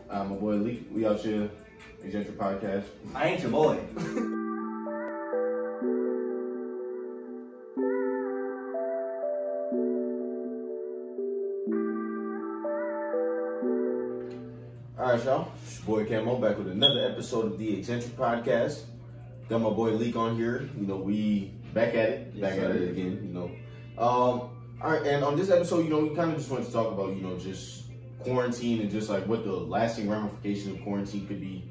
My boy Leek. We out here, ExZentric podcast. I ain't your boy. Alright, y'all. It's your boy Camo back with another episode of the ExZentric podcast. Got my boy Leek on here. You know, we back at it. Yes, back sir. at it again, you know. Alright, and on this episode, you know, we kind of just want to talk about, you know, just quarantine and just like what the lasting ramifications of quarantine could be.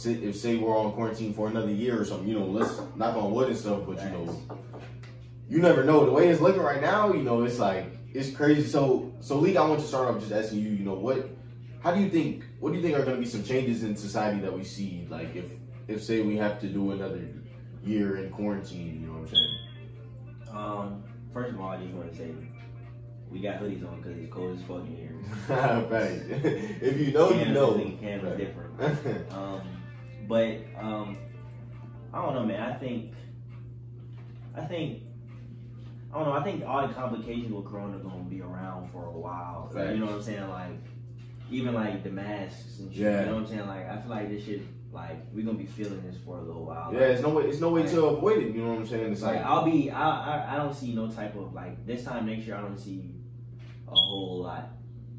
If say we're on quarantine for another year or something, you know, let's knock on wood and stuff, but you know, you never know. The way it's looking right now, you know, it's like, it's crazy. So Leek, I want to start off just asking you, you know, what do you think are going to be some changes in society that we see, like if say we have to do another year in quarantine, you know what I'm saying? First of all, I just want to say we got hoodies on because it's cold as fuck in here. Right. If you know, you know. Canada's different. But I don't know, man. I think all the complications with Corona are gonna be around for a while. Facts. You know what I'm saying? Like even like the masks and shit. Yeah. You know what I'm saying? Like I feel like this shit. Like we're gonna be feeling this for a little while. Yeah, like, it's no way to avoid it. You know what I'm saying? It's like like I don't see no type of like this time next year. I don't see a whole lot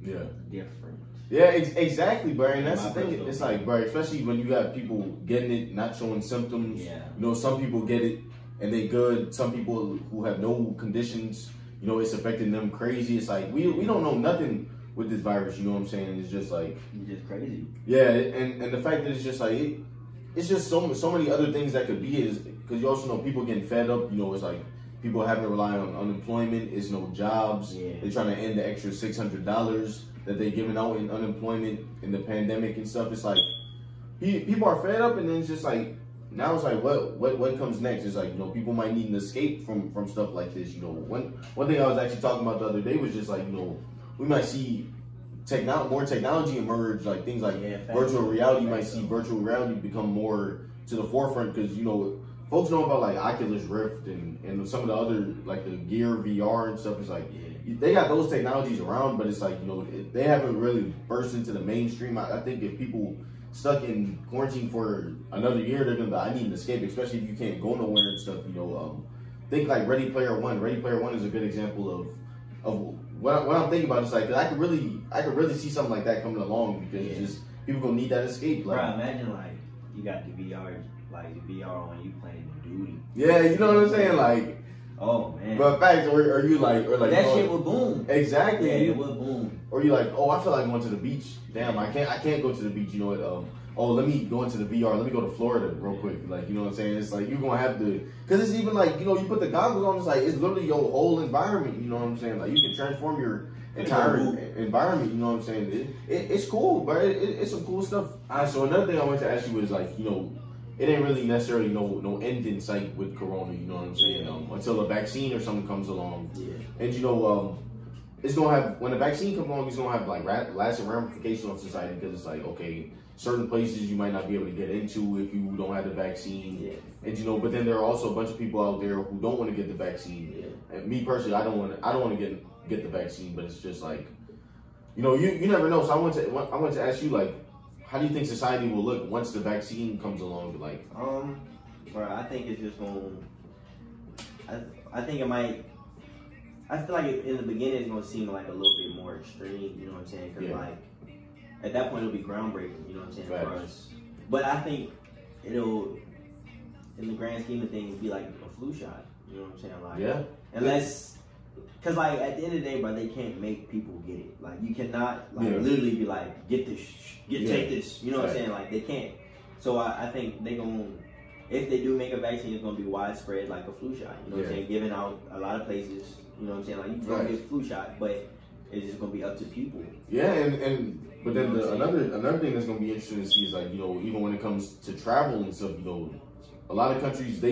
different. Yeah, exactly, bro. And that's My the thing. personal It's like, bro, especially when you got people getting it, not showing symptoms. Yeah. You know, some people get it and they good. Some people who have no conditions, you know, it's affecting them crazy. It's like we don't know nothing with this virus. You know what I'm saying? It's just like It's just crazy. yeah, and the fact that it's just like it's just so many other things that could be is because you also know people getting fed up. You know, it's like people having to rely on unemployment. It's no jobs. Yeah. They're trying to end the extra $600 that they're giving out in unemployment in the pandemic and stuff. It's like people are fed up, and then it's just like now it's like what comes next? It's like, you know, people might need an escape from stuff like this. You know, one thing I was actually talking about the other day was just like, you know, we might see more technology emerge, like things like virtual reality. You might see virtual reality become more to the forefront because, you know, folks know about like Oculus Rift and some of the other like the Gear VR and stuff. It's like they got those technologies around, but it's like, you know, they haven't really burst into the mainstream. I think if people stuck in quarantine for another year, they're gonna be, I need an escape, especially if you can't go nowhere and stuff. You know, think like Ready Player One. Ready Player One is a good example of what I'm thinking about. It's like I could really see something like that coming along because it's just people gonna need that escape. Like, Bro, imagine like you got the VR, like the VR on you playing Duty. Yeah, you know what I'm saying, like. Oh man. But facts, or you like, or like that shit would boom. Exactly. Yeah, it would boom. Or you like, oh, I feel like going to the beach. Damn, I can't go to the beach. You know what? Oh, let me go into the VR. Let me go to Florida real quick. Like, you know what I'm saying? It's like you're gonna have to, because it's even like, you know, you put the goggles on. It's like it's literally your whole environment. You know what I'm saying? Like you can transform your entire environment. You know what I'm saying? It's cool, but it's some cool stuff. So another thing I wanted to ask you was like, you know, it ain't really necessarily no end in sight with Corona, you know what I'm saying? Until a vaccine or something comes along. Yeah. And you know, it's gonna have, when a vaccine comes along, it's gonna have like lasting ramifications on society because it's like, okay, certain places you might not be able to get into if you don't have the vaccine. Yeah. And you know, but then there are also a bunch of people out there who don't want to get the vaccine. Yeah. And me personally, I don't want to get the vaccine, but it's just like, you know, you never know. So I want to ask you, like, how do you think society will look once the vaccine comes along? Like, bro, I think it's just going. I think it might. I feel like in the beginning it's gonna seem like a little bit more extreme. You know what I'm saying? Because like at that point it'll be groundbreaking. You know what I'm saying? For us. But I think it'll, in the grand scheme of things, be like a flu shot. You know what I'm saying? Like, unless. Cause like at the end of the day, bro, they can't make people get it. Like you cannot like literally be like, get this, take this. You know what I'm saying? Like they can't. So I think they gonna, if they do make a vaccine, it's gonna be widespread like a flu shot. You know what I'm saying? Given out a lot of places. You know what I'm saying? Like you can get a flu shot, but it's just gonna be up to people. Yeah, but then another thing that's gonna be interesting to see is like, you know, even when it comes to travel and stuff, you know, a lot of countries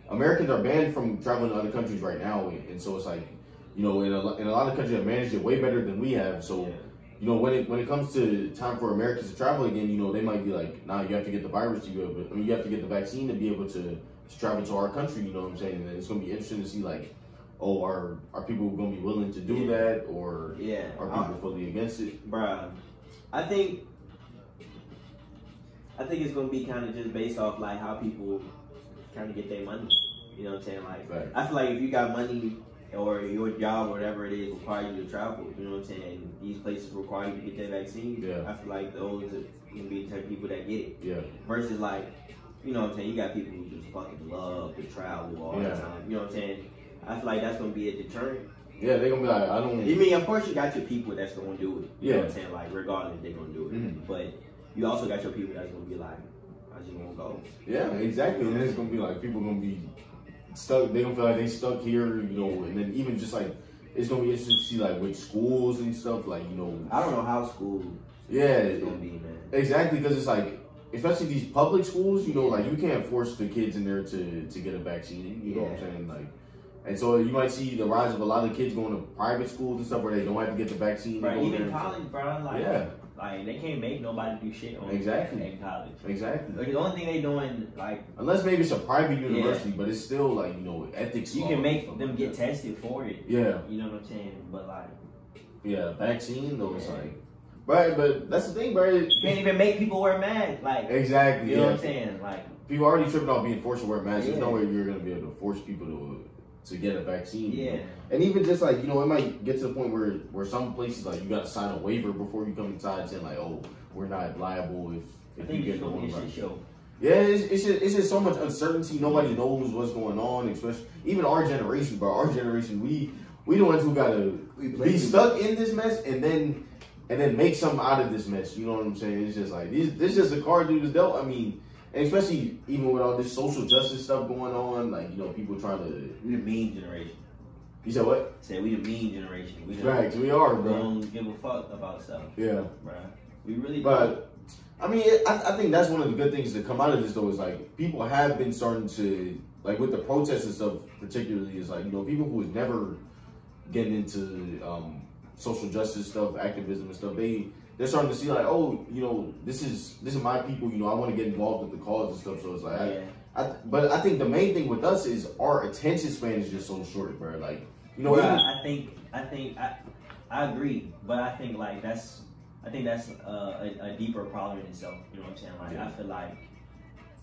Americans are banned from traveling to other countries right now, and so it's like, you know, in a lot of countries have managed it way better than we have. So, you know, when it comes to time for Americans to travel again, you know, they might be like, nah, you have to get the virus you have to get the vaccine to be able to travel to our country. You know what I'm saying? And it's gonna be interesting to see like, oh, are people gonna be willing to do that, or are people fully against it? Bruh, I think I think it's gonna be kind of just based off like how people kind of get their money. You know what I'm saying? Like, right. I feel like if you got money or your job or whatever it is require you to travel, you know what I'm saying? And these places require you to get that vaccine. Yeah. I feel like those are gonna be the type of people that get it. Yeah. Versus like, you know what I'm saying? You got people who just fucking love to travel all the time. You know what I'm saying? I feel like that's gonna be a deterrent. Yeah, they're gonna be like, I don't. I mean, of course, you got your people that's gonna do it. You know what I'm saying? Like, regardless, they're gonna do it. But you also got your people that's gonna be like, I just won't go. Yeah, exactly. And then it's gonna be like people gonna be stuck. They gonna feel like they stuck here, you know. And then even just like it's gonna be interesting to see like with schools and stuff. Like, you know, I don't know how school. It's gonna be, man. Exactly, because it's like, especially these public schools, you know, like you can't force the kids in there to get a vaccine. You know what I'm saying? Like. And so you might see the rise of a lot of kids going to private schools and stuff where they don't have to get the vaccine. Right, even college, bro. Like, like they can't make nobody do shit on in college. Exactly. Like, the only thing they doing, like, unless maybe it's a private university, but it's still like, you know, ethics. You can make them get tested for it. Yeah. You know what I'm saying? But like, vaccine though, it's like. But that's the thing, bro. You can't even make people wear masks. Like, exactly. You know what I'm saying? Like, people already tripping off being forced to wear masks. There's no way you're gonna be able to force people to get a vaccine. Yeah. You know? And even just like, you know, it might get to the point where some places like you gotta sign a waiver before you come inside saying like, oh, we're not liable if you get coronavirus. Yeah, it's just so much uncertainty. Nobody knows what's going on, especially even our generation, bro. Our generation, we the ones who gotta be stuck in this mess and then make something out of this mess. You know what I'm saying? It's just like this is just a card dude is dealt. I mean, and especially even with all this social justice stuff going on, like, you know, people trying to. We the mean generation. You said what? Said we the mean generation. Facts, we are, bro. We don't give a fuck about stuff. Yeah. Bro. We really do. But, I mean, I think that's one of the good things to come out of this, though, is like, people have been starting to, like, with the protests and stuff, particularly, is like, you know, people who was never getting into social justice stuff, activism and stuff, they're starting to see like, oh, you know, this is my people. You know, I want to get involved with the cause and stuff. So it's like, but I think the main thing with us is our attention span is just so short, bro. Like, you know, I agree, but I think like that's a deeper problem in itself. You know what I'm saying? Like, I feel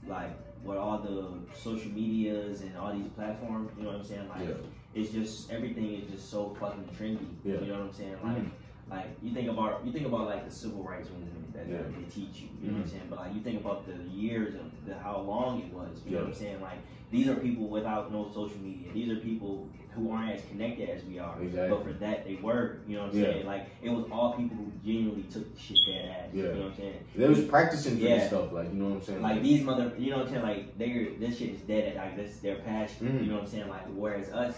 like with all the social medias and all these platforms, you know what I'm saying? Like, it's just everything is just so fucking trendy. You know what I'm saying? Like. Like you think about like the civil rights movement that they teach you, you know what I'm saying? But like you think about the years of how long it was, you know what I'm saying? Like these are people without no social media. These are people who aren't as connected as we are. But for that they were, you know what I'm saying? Like it was all people who genuinely took the shit dead ass. You know what I'm saying? They was practicing for this stuff, like, you know what I'm saying? Like these you know what I'm saying? Like this shit is dead, like this is their passion. You know what I'm saying? Like whereas us,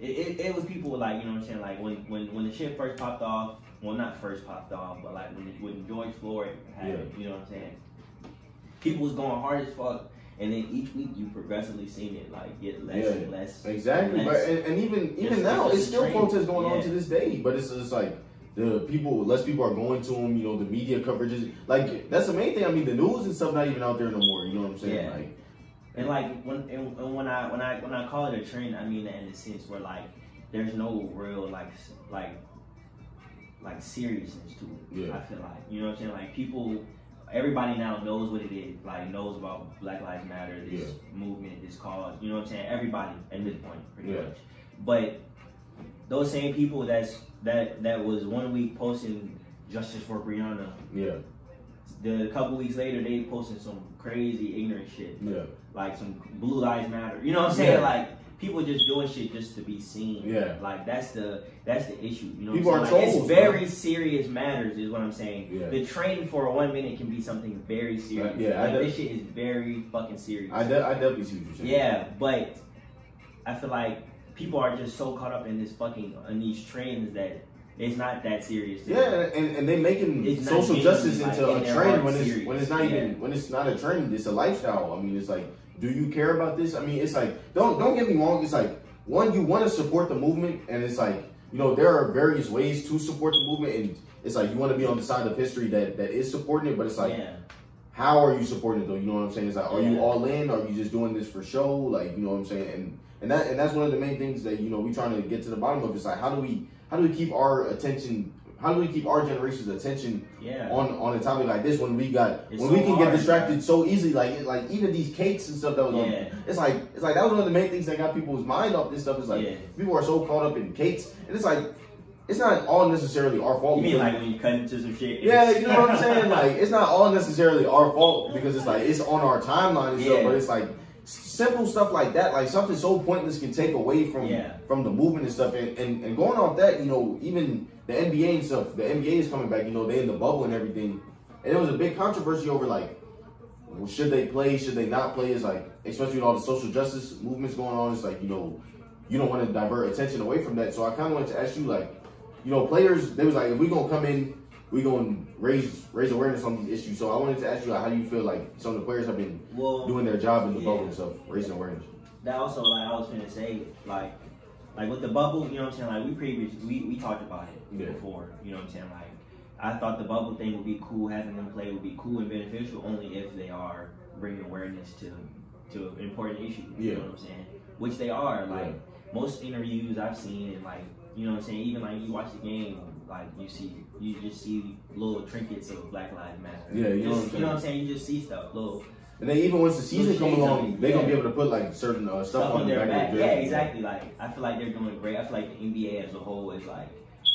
it was people like, you know what I'm saying, like when the shit first popped off, well not first popped off, but like when George Floyd happened, you know what I'm saying, people was going hard as fuck, and then each week you progressively seen it like get less and less. Exactly, but and even now it's still protests going on to this day, but it's just like less people are going to them, you know, the media coverage is like, that's the main thing. I mean, the news and stuff not even out there no more, you know what I'm saying? Like. And like when I call it a trend, I mean that in the sense where like there's no real like seriousness to it. I feel like, you know what I'm saying, like everybody now knows what it is, like knows about Black Lives Matter, this movement, this cause, you know what I'm saying, everybody at this point pretty much. But those same people that was 1 week posting justice for Breonna, a couple weeks later they posting some crazy ignorant shit. Like some Blue Lives Matter. You know what I'm saying? Like people just doing shit just to be seen. Like that's the issue. You know people what I'm saying? Like, it's very serious matters is what I'm saying. The training for 1 minute can be something very serious. Like, this shit is very fucking serious. I definitely see what you're saying. Yeah, but I feel like people are just so caught up in these trends that it's not that serious. And they making social justice into a trend when it's not even when it's not a trend. It's a lifestyle. I mean, it's like, do you care about this? I mean, it's like, don't get me wrong. It's like, one, you want to support the movement, and it's like, you know, there are various ways to support the movement, and it's like you want to be on the side of history that is supporting it, but it's like, how are you supporting it though? You know what I'm saying? It's like, are you all in? Are you just doing this for show? Like, you know what I'm saying? And that's one of the main things that, you know, we trying to get to the bottom of. It's like, how do we keep our attention keep our generation's attention Yeah. on a topic like this when we can hard, get distracted so easily, like even these cakes and stuff that was on, it's like that was one of the main things that got people's mind off this stuff. Is like people are so caught up in cakes, and it's like it's not all necessarily our fault. You mean like when you cut into some shit? Yeah, you know what I'm saying? Like it's not all necessarily our fault because it's like it's on our timeline and stuff, but it's like simple stuff like that, like something so pointless can take away from the movement and stuff. And going off that, you know, even the NBA and stuff, the NBA is coming back, you know, they in the bubble and everything. And there was a big controversy over like, well, should they play, should they not play? It's like, especially with all the social justice movements going on, it's like, you know, you don't want to divert attention away from that. So I kind of wanted to ask you, like, you know, players, they was like, if we gonna come in, we gonna raise awareness on these issues. So I wanted to ask you, like, how do you feel like some of the players have been doing their job in the bubble and stuff, raising awareness? That also, like I was finna say, like with the bubble, you know what I'm saying? Like we talked about it before, you know what I'm saying? Like I thought the bubble thing would be cool, having them play would be cool and beneficial only if they are bringing awareness to important issues. You know what I'm saying? Which they are. Like most interviews I've seen, and like, you know what I'm saying, even like you watch the game, like you just see little trinkets of Black Lives Matter. Yeah, you know what I'm saying? You just see stuff, little. And then even once the season comes along, they're gonna be able to put like certain stuff on their back. Yeah, exactly. Like I feel like they're doing great. I feel like the NBA as a whole is like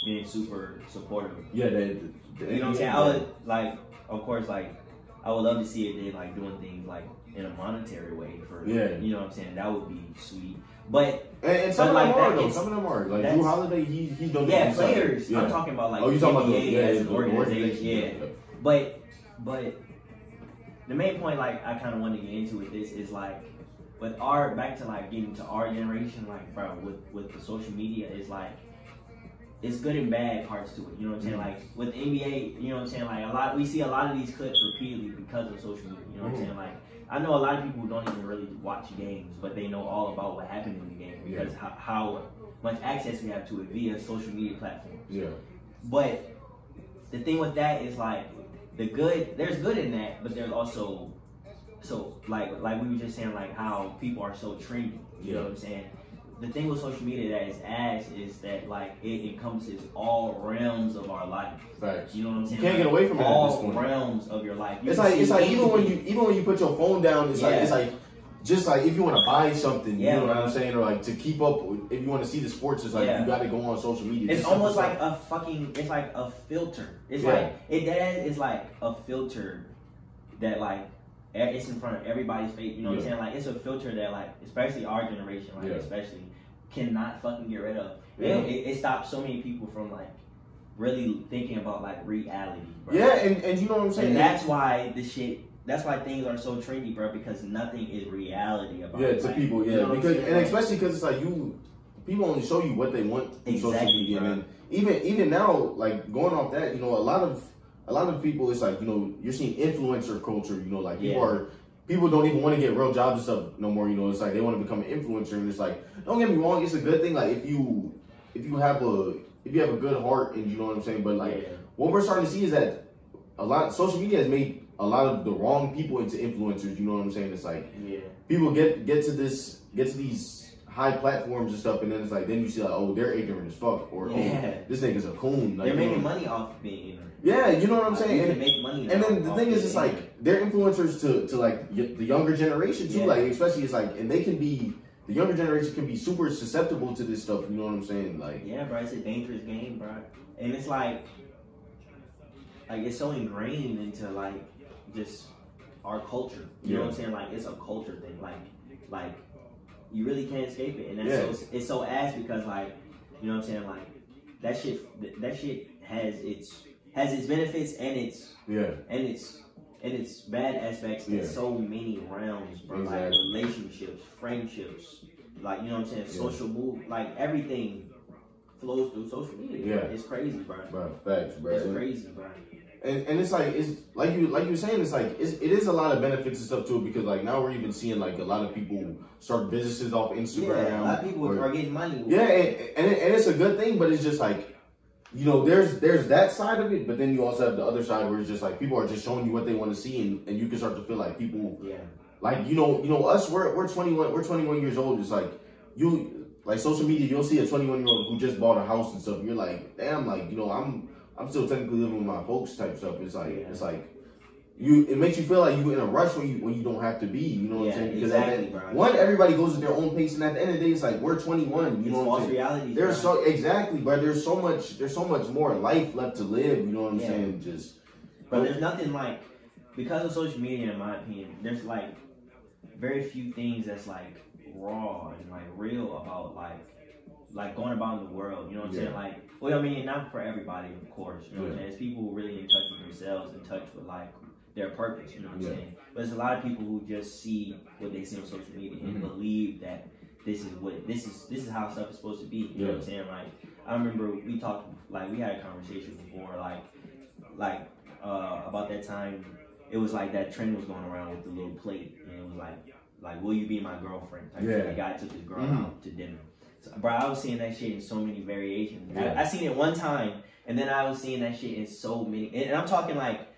being super supportive. Yeah, you know what I'm saying? I would like, of course, like I would love to see it. They like doing things like in a monetary way for you know what I'm saying? That would be sweet. But and some of them are though. Some of them are like Drew Holiday. He's doing players. I'm talking about like you talking NBA about as an organization. But the main point, like I kind of want to get into with this is like with our back to like getting to our generation, like bro, with the social media is like it's good and bad parts to it. You know what I'm saying? Like with NBA, you know what I'm saying? Like we see a lot of these clips repeatedly because of social media. You know what I'm saying? Like I know a lot of people who don't even really watch games, but they know all about what happened in the game because how much access we have to it via social media platforms. Yeah. But the thing with that is like there's good in that, but there's also like we were just saying, like how people are so trendy. You know what I'm saying? The thing with social media that is ass is that like it encompasses all realms of our life. Facts. You know what I'm saying? You can't get away from it at this point. All realms of your life. It's like even when you put your phone down, it's like just like if you want to buy something, you know what I'm saying, or like to keep up, if you want to see the sports, it's like you got to go on social media. It's almost like it's like a filter. It's like it's like a filter that like it's in front of everybody's face. You know what I'm saying? Like it's a filter that like especially our generation, like especially cannot fucking get rid of. Yeah. It stops so many people from like really thinking about like reality. Bro. Yeah, and you know what I'm saying? And that's why that's why things are so trendy, bro, because nothing is reality about it. To people, you know because and especially because it's like people only show you what they want through social media. Bro. And even now, like going off that, you know, a lot of people, it's like, you know, you're seeing influencer culture, you know, like people don't even want to get real jobs and stuff no more, you know, it's like they want to become an influencer, and it's like, don't get me wrong, it's a good thing, like if you have a good heart, and you know what I'm saying, but like what we're starting to see is that social media has made a lot of the wrong people into influencers, you know what I'm saying? It's like people get to these high platforms and stuff, and then it's like then you see like, oh, they're ignorant as fuck, or oh, this nigga's a coon. Like, they're making money off being ignorant. Yeah, you know what I'm saying? You can make money. And then the thing is, it's like they're influencers to like the younger generation too. Like especially it's like, and the younger generation can be super susceptible to this stuff. You know what I'm saying? Like bro, it's a dangerous game, bro, and it's like it's so ingrained into like just our culture. You know what I'm saying? Like it's a culture thing. Like you really can't escape it, and that's it's so ass because like you know what I'm saying? Like that shit has its benefits and its bad aspects in so many realms, bro. Like relationships, friendships, like you know what I'm saying, social move, like everything flows through social media. Bro. It's crazy, bro. Facts, bro. It's crazy, bro. And it's like you were saying, it's like it is a lot of benefits and stuff to it, because like now we're even seeing like a lot of people start businesses off Instagram. Yeah, a lot of people are getting money. Yeah, and it's a good thing, but it's just like, you know, there's that side of it, but then you also have the other side where it's just like people are just showing you what they want to see, and you can start to feel like people, like you know us, we're 21 years old. It's like like social media, you'll see a 21-year-old who just bought a house and stuff, and you're like, damn, like, you know, I'm I'm still technically living with my folks type stuff. It's like it makes you feel like you're in a rush when you don't have to be. You know what I'm saying? Because one, everybody goes at their own pace, and at the end of the day, it's like we're 21. You know what I'm saying? Reality. There's but there's so much more life left to live. You know what I'm saying? But there's nothing like, because of social media, in my opinion, there's like very few things that's like raw and like real about like going about in the world. You know what I'm saying? Like, well, I mean, not for everybody, of course. You know what I'm saying? It's people who really in touch with themselves, in touch with like their purpose, you know what I'm saying? But there's a lot of people who just see what they see on social media and believe that this is how stuff is supposed to be. You know what I'm saying? Like, I remember we talked, like, we had a conversation before, like about that time. It was like that trend was going around with the little plate, and it was like, will you be my girlfriend? Like, the guy took his girl out to dinner. So, bro, I was seeing that shit in so many variations. I seen it one time, and then I was seeing that shit in so many, and I'm talking like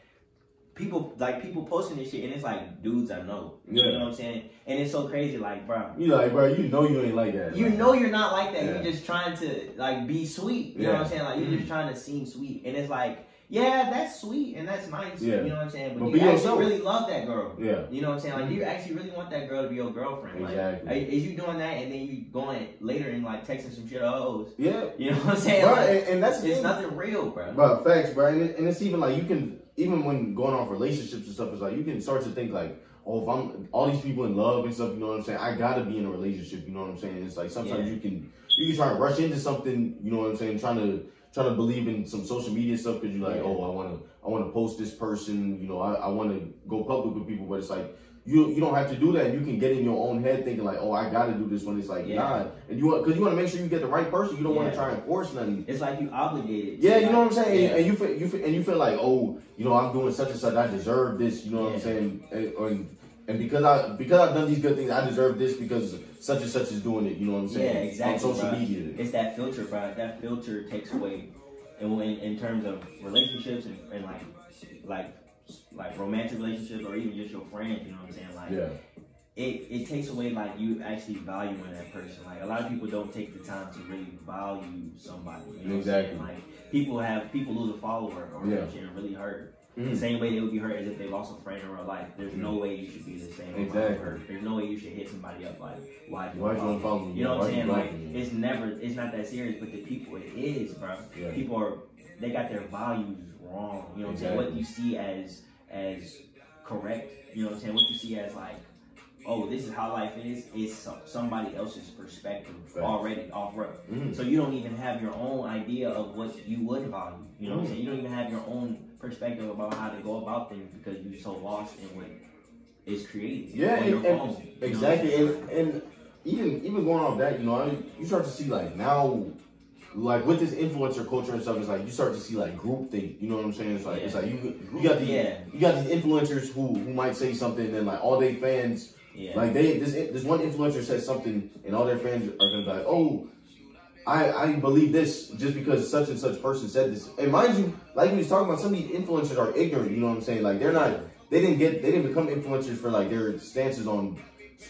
people posting this shit, and it's like dudes I know. You know what I'm saying? And it's so crazy, like, bro. You like, bro, you know you ain't like that. You know you're not like that. You're just trying to like be sweet. You know what I'm saying? Like, you're just trying to seem sweet, and it's like, yeah, that's sweet and that's nice. You know what I'm saying? But you actually really love that girl. You know what I'm saying? Like, do you actually really want that girl to be your girlfriend? Exactly. Like, is you doing that and then you going later and like texting some shit hoes? You know what I'm saying? Bro, like, and that's it's nothing real, bro. Bro, facts, bro. And it's even like, you can, even when going off relationships and stuff, it's like you can start to think like, oh, if I'm all these people in love and stuff, you know what I'm saying? I gotta be in a relationship, you know what I'm saying? It's like sometimes you can try to rush into something, you know what I'm saying? Trying to believe in some social media stuff because you're like, oh, I want to post this person, you know, I want to go public with people, but it's like you don't have to do that. You can get in your own head thinking like, oh, I got to do this when it's like, nah, and you want to make sure you get the right person. You don't want to try and force nothing. It's like you obligated. Yeah, you know what I'm saying, and you feel like, oh, you know, I'm doing such and such, I deserve this. You know what I'm saying, and because I've done these good things, I deserve this because such and such is doing it. You know what I'm saying? Yeah, exactly. On social media, it's that filter, bro. That filter takes away, and in terms of relationships and like romantic relationships or even just your friends. You know what I'm saying? Like, it takes away like you actually valuing that person. Like, a lot of people don't take the time to really value somebody. You know what I'm saying? Like, people lose a follower or and really hurt. The same way they would be hurt as if they lost a friend in real life. There's no way you should be the same. Exactly. There's no way you should hit somebody up like, why do you follow me? You know what I'm saying? Like, it's not that serious, but the people, it is, bro. People they got their values wrong. You know what I'm saying? What you see as correct, you know what I'm saying? What you see as like, oh, this is how life is somebody else's perspective already off rip. So you don't even have your own idea of what you would value. You know what I'm saying? You don't even have your own perspective about how to go about things because you're so lost in what is created on your phone. Exactly. And even going off that, you know, you start to see like now, like with this influencer culture and stuff, it's like you start to see like groupthink. You know what I'm saying? It's like you got these influencers who might say something and then like all they fans. Like this one influencer says something and all their fans are gonna be like, oh, I believe this just because such and such person said this. And mind you, like we was talking about, some of these influencers are ignorant. You know what I'm saying? Like they didn't become influencers for like their stances on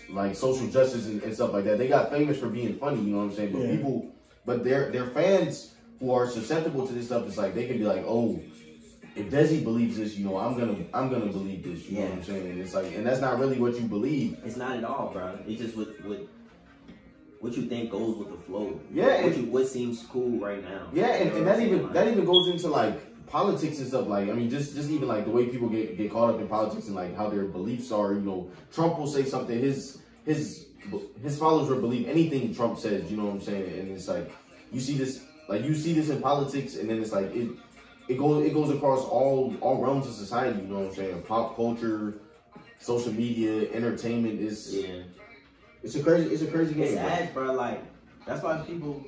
like social justice and stuff like that. They got famous for being funny. You know what I'm saying? But their fans who are susceptible to this stuff, it's like they can be like, oh, if Desi believes this, you know, I'm gonna believe this. You know what I'm saying? And it's like, and that's not really what you believe. It's not at all, bro. It's just what you think goes with the flow. What seems cool right now. And that even goes into like politics and stuff. Like, I mean, just even like the way people get caught up in politics and like how their beliefs are. You know, Trump will say something, his followers will believe anything Trump says. You know what I'm saying? And it's like you see this in politics, and then it's like it goes across all realms of society. You know what I'm saying? Pop culture, social media, entertainment is it's a crazy game. It's sad, bro. Like, that's why I feel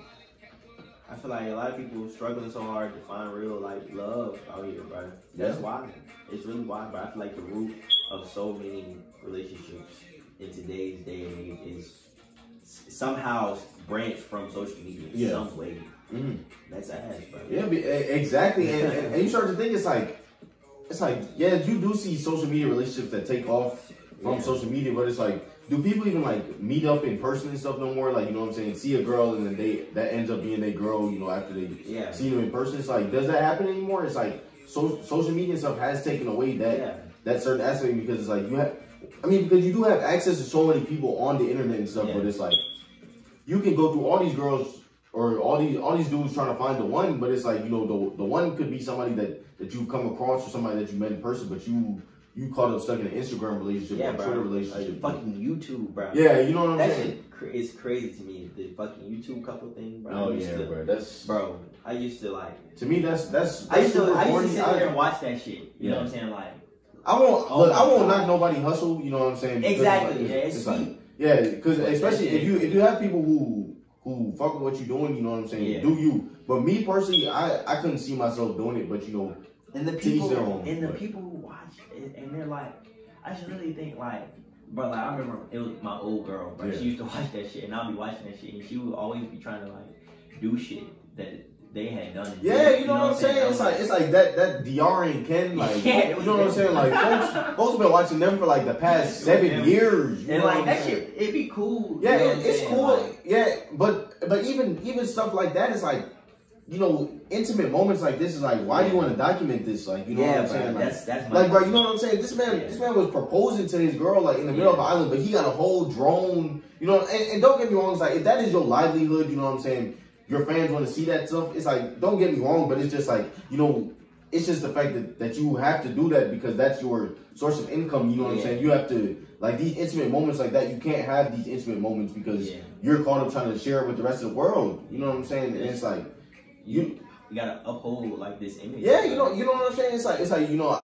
like a lot of people struggling so hard to find real like love out here, bro. That's why. It's really why, bro. I feel like the root of so many relationships in today's day and age is somehow branched from social media in some way. That's ass, bro. Yeah, exactly. And you start to think it's like, yeah, you do see social media relationships that take off, from social media, but it's like, do people even like meet up in person and stuff no more? Like, you know what I'm saying? See a girl and then that ends up being their girl, you know, after they see them in person. It's like, does that happen anymore? It's like social media and stuff has taken away that certain aspect, because it's like because you do have access to so many people on the internet and stuff, but it's like you can go through all these girls or all these dudes trying to find the one, but it's like, you know, the one could be somebody that you've come across or somebody that you met in person, but you caught up stuck in an Instagram relationship or a Twitter relationship. Like fucking YouTube, bro. Yeah, you know what I'm saying? That shit is crazy to me. The fucking YouTube couple thing, bro. Oh yeah, bro. I used to like. To me, that's I used to sit there and watch that shit. You know what I'm saying? Like, I won't knock nobody hustle. You know what I'm saying? Because exactly. Like, it's like, because especially if you have people who fuck with what you're doing, you know what I'm saying? Yeah. Do you? But me personally, I couldn't see myself doing it. But you know, and the people who watch it, and they're like, I just really think like, bro, like I remember it was my old girl, bro. She used to watch that shit, and I'll be watching that shit, and she would always be trying to like do shit that they had done. You know what I'm saying? It's like that DR and Ken, like, you know what I'm saying? Like, folks have been watching them for like the past 7 years. You and know like that shit, it'd be cool. Yeah, you know it's cool. Like, yeah, but even stuff like that is like, you know, intimate moments like this is like, why do you want to document this? Like, you know what I'm saying? Like, that's like, bro, you know what I'm saying? This man was proposing to his girl like in the middle of the island, but he got a whole drone. You know, and don't get me wrong, it's like if that is your livelihood, you know what I'm saying? Your fans want to see that stuff. It's like, don't get me wrong, but it's just like, you know, it's just the fact that you have to do that because that's your source of income. You know what I'm saying? You have to, like, these intimate moments like that, you can't have these intimate moments because you're caught up trying to share it with the rest of the world. You know what I'm saying? And it's like, you gotta uphold like this image. Yeah, you know what I'm saying? It's like, you know,